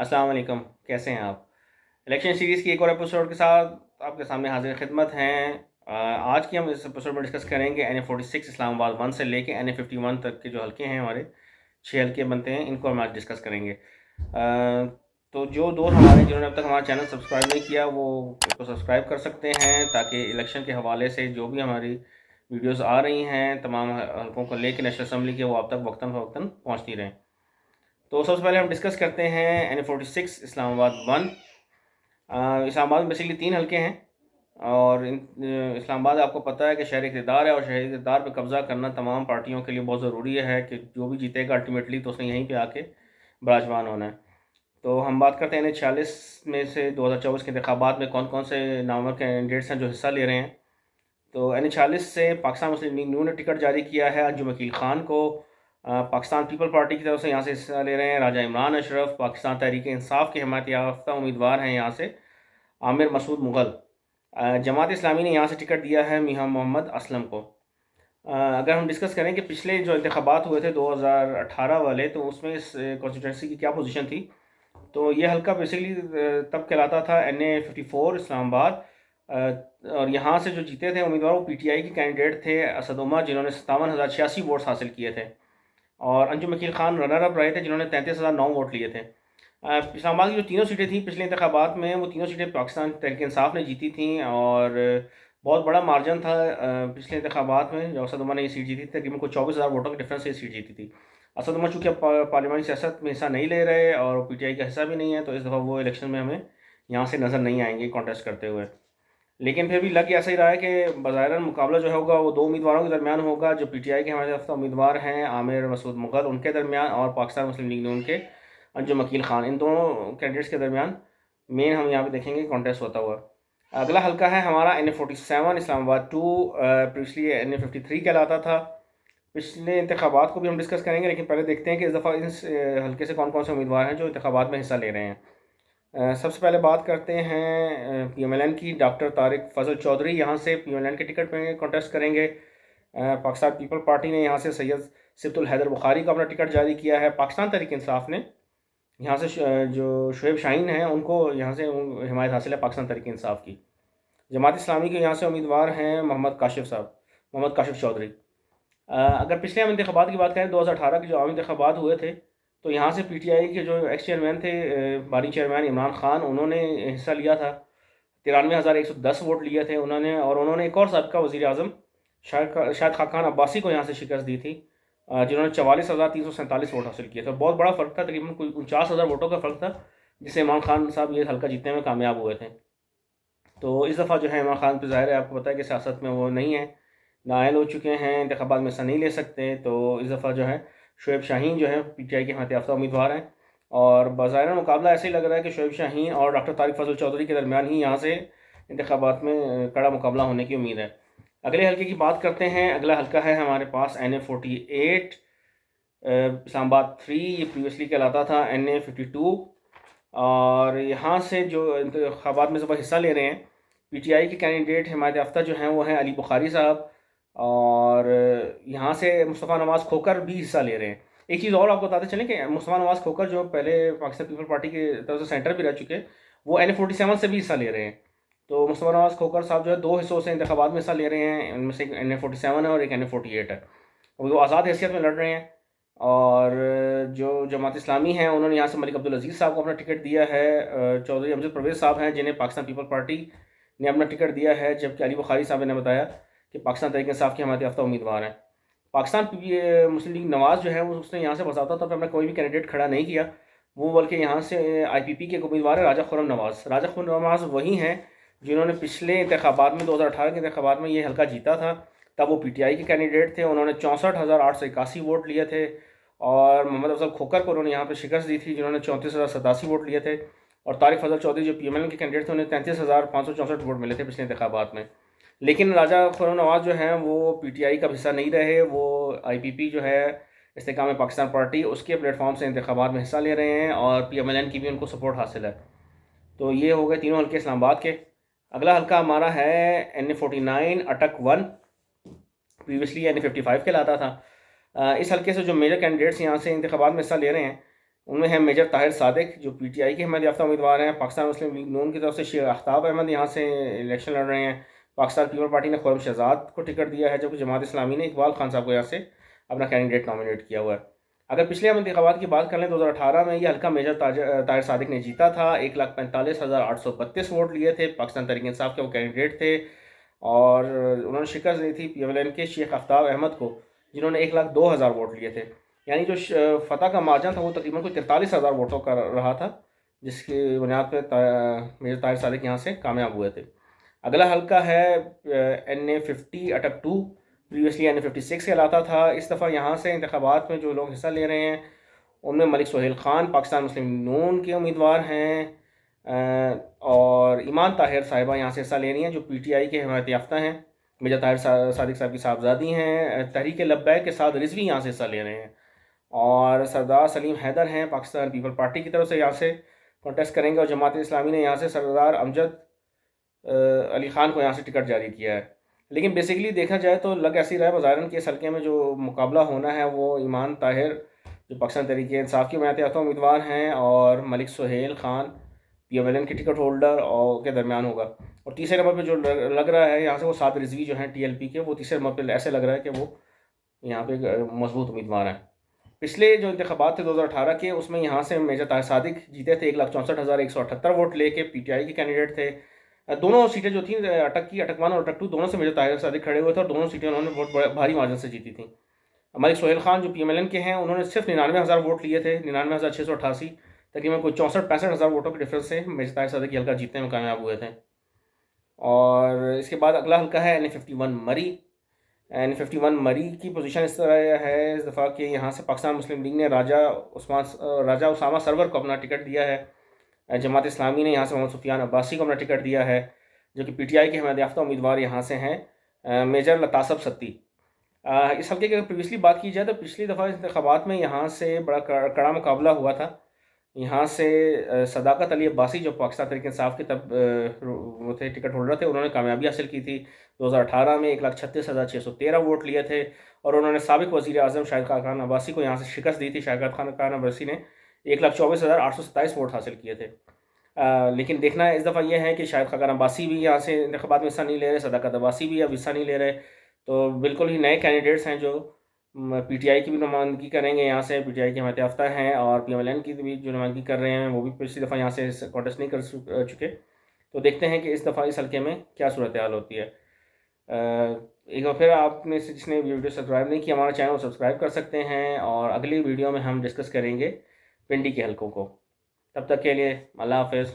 अस्सलाम वालेकुम, कैसे हैं आप? इलेक्शन सीरीज़ की एक और एपिसोड के साथ आपके सामने हाजिर खिदमत हैं। आज की हम इस एपिसोड में डिस्कस करेंगे NA46 इस्लामाबाद 1 से लेके NA51 तक के जो हल्के हैं हमारे 6 हल्के बनते हैं, इनको हम आज डिस्कस करेंगे। तो जो दोस्त हमारे जिन्होंने अब तक हमारा चैनल सब्सक्राइब नहीं किया वो इसको सब्सक्राइब कर सकते हैं, ताकि इलेक्शन के हवाले से जो भी हमारी वीडियोज़ आ रही हैं तमाम हल्कों को लेकर नेशनल असम्बली के, वो आप तक वक्तन फ़वक्तन पहुँचती रहें। तो सबसे पहले हम डिस्कस करते हैं NA46 इस्लामाबाद 1। इस्लामाबाद में बेसिकली 3 हल्के हैं और इस्लामाबाद आपको पता है कि शहर इक़्तिदार है, और शहर इक़्तिदार पे कब्ज़ा करना तमाम पार्टियों के लिए बहुत ज़रूरी है कि जो भी जीतेगा अल्टीमेटली तो उसने यहीं पे आके विराजमान होना है। तो हम बात करते हैं NA46 में से 2024 के इंतखाबात में कौन कौन से नामवर कैंडिडेट्स हैं जो हिस्सा ले रहे हैं। तो NA46 से पाकिस्तान मुस्लिम लीग नून ने टिकट जारी किया है अंजुम वकील ख़ान को। पाकिस्तान पीपल पार्टी की तरफ से यहाँ से हिस्सा ले रहे हैं राजा इमरान अशरफ। पाकिस्तान तहरीक इंसाफ के हिमायत याफ्ता उम्मीदवार हैं यहाँ से आमिर मसूद मुग़ल। जमात इस्लामी ने यहाँ से टिकट दिया है मियां मोहम्मद असलम को। अगर हम डिस्कस करें कि पिछले जो इंतखाबात हुए थे 2018 वाले, तो उसमें इस कॉन्स्टिट्यूंसी की क्या पोजीशन थी। तो ये हल्का बेसिकली तब कहलाता था NA54 इस्लामाबाद। और यहाँ से जो जीते थे उम्मीदवार वो PTI के कैंडिडेट थे असद उमर, जिन्होंने 57,086 वोट्स हासिल किए थे, और अंजुम वकील ख़ान रनर अप रहे थे जिन्होंने 33,009 वोट लिए थे। इस्लामाबाद की जो तीनों सीटें थी पिछले इंतखाबात में, वो तीनों सीटें पाकिस्तान तहरीक इंसाफ ने जीती थी, और बहुत बड़ा मार्जिन था पिछले इंतखाबात में जो असद उमर ने ये सीट जीती थी। तकरीबन कोई 24,000 वोटों के डिफरेंस से ये सीट जीती थी। असद उमर चूँकि अब पार्लियामानी सियासत में हिस्सा नहीं ले रहे और PTI का हिस्सा भी नहीं है, तो इस दफ़ा वो इलेक्शन में हमें यहाँ से नज़र नहीं आएंगे कॉन्टेस्ट करते हुए। लेकिन फिर भी लग ऐसा ही रहा है कि बज़ाहिरन मुकाबला जो होगा वो दो उम्मीदवारों के दरमियान होगा, जो PTI के हमारे हफ्ता उम्मीदवार हैं आमिर मसूद मुग़ल, उनके दरमियान, और पाकिस्तान मुस्लिम लीग नून के अंजुम वकील ख़ान। इन दोनों कैंडिडेट्स के दरमियान मेन हम यहाँ पे देखेंगे कॉन्टेस्ट होता हुआ। अगला हल्का है हमारा NA47 इस्लामाबाद 2। प्रीवियसली NA53 कहलाता था। पिछले इंतखाबात को भी हम डिस्कस करेंगे, लेकिन पहले देखते हैं कि इस दफ़ा इस हल्के से कौन कौन से उम्मीदवार हैं जो इंतखाबात में हिस्सा ले रहे हैं। सबसे पहले बात करते हैं PMLN की। डॉक्टर तारिक फजल चौधरी यहाँ से PMLN के टिकट पे कॉन्टेस्ट करेंगे। पाकिस्तान पीपल पार्टी ने यहाँ से सैयद सिब्तुल हैदर बुखारी को अपना टिकट जारी किया है। पाकिस्तान तहरीक इंसाफ ने यहाँ से जो शुएब शाहीन हैं उनको यहाँ से हिमायत हासिल है पाकिस्तान तहरीक इंसाफ की। जमात इस्लामी के यहाँ से उम्मीदवार हैं मोहम्मद काशिफ चौधरी। अगर पिछले हम इंतखाबात की बात करें 2018 के जो आम इंतखाबात हुए थे, तो यहाँ से PTI के जो एक्स चेयरमैन थे बारी चेयरमैन इमरान ख़ान, उन्होंने हिस्सा लिया था। 93,110 वोट लिए थे उन्होंने, और उन्होंने एक और सबका वज़ीर आज़म शाहिद खाकान अब्बासी को यहाँ से शिकस्त दी थी, जिन्होंने 44,347 वोट हासिल किए थे। बहुत बड़ा फ़र्क था, तकरीबन कोई 49,000 वोटों का फ़र्क था, जिससे इमरान खान साहब ये हल्का जीतने में कामयाब हुए थे। तो इस दफ़ा जो है इमरान खान पर ज़ाहिर है आपको पता है कि सियासत में वो नहीं है, नाअहल हो चुके हैं, इंतखाबात में हिस्सा नहीं ले सकते। तो इस दफ़ा जो है शुएब शाहीन जो है PTI के हिमायत याफ्ता उम्मीदवार हैं, और बाज़ाहिर मुकाबला ऐसे ही लग रहा है कि शुएब शाहीन और डॉक्टर तारिक फजल चौधरी के दरमियान ही यहाँ से इंतखाबात में कड़ा मुकाबला होने की उम्मीद है। अगले हल्के की बात करते हैं। अगला हल्का है हमारे पास NA48 इस्लामाबाद 3। ये प्रीवियसली कहलाता था NA52, और यहाँ से जो इंतखाबात में इस दफ़ा हिस्सा ले रहे हैं PTI के कैंडिडेट हिमायत याफ्ता जो हैं वो हैं अली बुखारी साहब, और यहाँ से मुस्तफ़ा नवाज़ खोकर भी हिस्सा ले रहे हैं। एक चीज़ और आपको बताते चलें कि मुस्तफ़ा नवाज़ खोकर जो पहले पाकिस्तान पीपल पार्टी की तरफ से सेंटर भी रह चुके, वो NA47 से भी हिस्सा ले रहे हैं। तो मुस्तफ़ा नवाज़ खोकर साहब जो है दो हिस्सों से इंतखाबात में हिस्सा ले रहे हैं, इनमें से एक NA47 है और एक NA48 है। वो आज़ाद हैसियत में लड़ रहे हैं। और जो जमात इस्लामी है उन्होंने यहाँ से मलिक अब्दुल अजीज़ साहब को अपना टिकट दिया है। चौधरी अमजद परवेज़ साहब हैं जिन्हें पाकिस्तान पीपल पार्टी ने अपना टिकट दिया है, जबकि अली बुखारी साहब ने बताया कि पाकिस्तान तहरीक इंसाफ के हिमायत याफ्ता उम्मीदवार हैं। पाकिस्तान मुस्लिम लीग नवाज़ जो है वो उसने यहाँ से बसाता था अपना कोई भी कैंडिडेट खड़ा नहीं किया, वो बल्कि यहाँ से IPP के उम्मीदवार है राजा खुर्रम नवाज़। राजा खुर्रम नवाज़ वही हैं जिन्होंने पिछले इंतखाबात में 2018 के इंतखाबात में ये हल्का जीता था। तब वो PTI के कैंडिडेट थे, उन्होंने 64,881 वोट लिए थे, और मोहम्मद अफजल खोकर को उन्होंने यहाँ पर शिकस्त दी थी जिन्होंने 34,087 वोट लिए थे, और तारिक फजल चौधरी जो PMLN के कैंडिडेट थे उन्हें 33,564 वोट मिले थे पिछले इंतखाबात में। लेकिन राजा खुर्रम नवाज़ जो हैं वो PTI का हिस्सा नहीं रहे, वो IPP जो है इस्तेकाम पाकिस्तान पार्टी, उसके प्लेटफॉर्म से इंतखाबात में हिस्सा ले रहे हैं, और PMLN की भी उनको सपोर्ट हासिल है। तो ये हो गए तीनों हल्के इस्लामाबाद के। अगला हल्का हमारा है NA49 अटक 1। प्रीवियसली NA55 कहलाता था। इस हल्के से जो मेजर कैंडिडेट्स यहाँ से इंतखाबात में हिस्सा ले रहे हैं, उनमें है मेजर ताहिर सादिक जो पीटीआई के हिमायत याफ्ता उम्मीदवार हैं। पाकिस्तान मुस्लिम लीग नून की तरफ से शेख आफ्ताब अहमद यहाँ से इलेक्शन लड़ रहे हैं। पाकिस्तान पीपल पार्टी ने ख्वाब शहजाद को टिकट दिया है, जबकि जमात इस्लामी ने इकबाल खान साहब को यहाँ से अपना कैंडिडेट नॉमिनेट किया हुआ है। अगर पिछले हम इंतखाबात की बात कर लें 2018 में, ये हल्का मेजर ताहिर सादिक ने जीता था। 1,45,832 वोट लिए थे। पाकिस्तान तहरीक इंसाफ के वो कैंडिडेट थे और उन्होंने शिकस्त दी थी PMLN के शेख आफ्ताब अहमद को, जिन्होंने 1,02,000 वोट लिए थे। यानी जो फतह का मार्जिन था वो तकरीबन कोई 43,000 वोटों का रहा था, जिसकी बुनियाद पर मेजर ताहिर सादिक यहाँ से कामयाब हुए थे। अगला हल्का है NA50 अटक 2, प्रीवियसली NA56 कहलाता था। इस दफ़ा यहाँ से इंतखाबात में जो लोग हिस्सा ले रहे हैं उनमें मलिक सोहेल ख़ान पाकिस्तान मुस्लिम नून के उम्मीदवार हैं और ईमान ताहिर साहिबा यहाँ से हिस्सा ले रही हैं जो PTI के हिमायत याफ्ता हैं। मेजर ताहिर सादिक साहब की साहबजादी हैं। तहरीक लब्बैक के साथ रिजवी यहाँ से हिस्सा ले रहे हैं और सरदार सलीम हैदर हैं पाकिस्तान पीपल पार्टी की तरफ से यहाँ से कॉन्टेस्ट करेंगे और जमात इस्लामी ने यहाँ से सरदार अमजद अली ख़ान को यहाँ से टिकट जारी किया है। लेकिन बेसिकली देखा जाए तो लग ऐसी रहा है बाज़ारन के इस हल्के में जो मुकाबला होना है वो ईमान ताहिर जो पाकिस्तान तहरीक इंसाफ की हिमायत याफ्ता उम्मीदवार हैं और मलिक सोहेल ख़ान PMLN के टिकट होल्डर और के दरमियान होगा। और तीसरे नंबर पर जो लग रहा है यहाँ से वो साद रिजवी जो हैं TLP के, वो तीसरे नंबर पर ऐसे लग रहा है कि वो यहाँ पे मजबूत उम्मीदवार हैं। पिछले जो इंतखाबात थे 2018 के, उसमें यहाँ से मेजर ताहिर सादिक जीते थे 1,64,178 वोट लेके। PTI के कैंडिडेट थे। दोनों सीटें जो थी अटक की, अटक 1 और अटक 2, दोनों से मेजर ताहिर सादिक खड़े हुए थे और दोनों सीटें उन्होंने बहुत भारी मार्जिन से जीती थी। मलिक सोहेल ख़ान जो PMLN के हैं उन्होंने सिर्फ 99,000 वोट लिए थे, 99,688, तकरीबन कोई 64-65,000 वोटों के डिफरेंस से मेजर ताहिर सादिक हल्का जीतने में कामयाब हुए थे। और इसके बाद अगला हल्का है NA51 मरी। NA51 मरी की पोजीशन इस तरह है इस दफ़ा कि यहाँ से पाकिस्तान मुस्लिम लीग ने राजा उसामा सरवर को अपना टिकट दिया है। जमात इस्लामी ने यहाँ से मोहम्मद सुफियान अब्बासी को अपना टिकट दिया है, जो कि PTI के हिमायत याफ्ता उम्मीदवार यहाँ से हैं मेजर लतासब सत्ती। इस हल्के की अगर प्रीवियसली बात की जाए तो पिछली दफ़ा इंतखाबात में यहाँ से बड़ा कड़ा मुकाबला हुआ था। यहाँ से सदाकत अली अब्बासी जो पाकिस्तान तहरीक इंसाफ के तब वो थे टिकट होल्डर थे, उन्होंने कामयाबी हासिल की थी। 2018 में 1,36,613 वोट लिए थे और उन्होंने साबिक वज़ीर आज़म शाहिद खान अब्बासी को यहाँ से शिकस्त दी थी। शाहिद खान अब्बासी ने 1,24,827 वोट हासिल किए थे। लेकिन देखना है इस दफ़ा यह है कि शाहिद खान अब्बासी भी यहाँ से इंतखाबात में हिस्सा नहीं ले रहे, सदाकत अब्बासी भी अब हिस्सा नहीं ले रहे। तो बिल्कुल ही नए कैंडिडेट्स हैं जो PTI की भी नुमाइंदगी करेंगे। यहाँ से PTI के हिमायत याफ्ता हैं और PMLN की भी जो नुमाइंदगी कर रहे हैं वो भी पिछली दफ़ा यहाँ से कॉन्टेस्ट नहीं कर चुके। तो देखते हैं कि इस दफ़ा इस हल्के में क्या सूरत हाल होती है। एक बार फिर आपने जिसने वीडियो सब्सक्राइब नहीं किया हमारा चैनल सब्सक्राइब कर सकते हैं और अगली वीडियो में हम डिस्कस करेंगे पिंडी के हल्कों को। तब तक के लिए अल्लाह हाफ़िज़।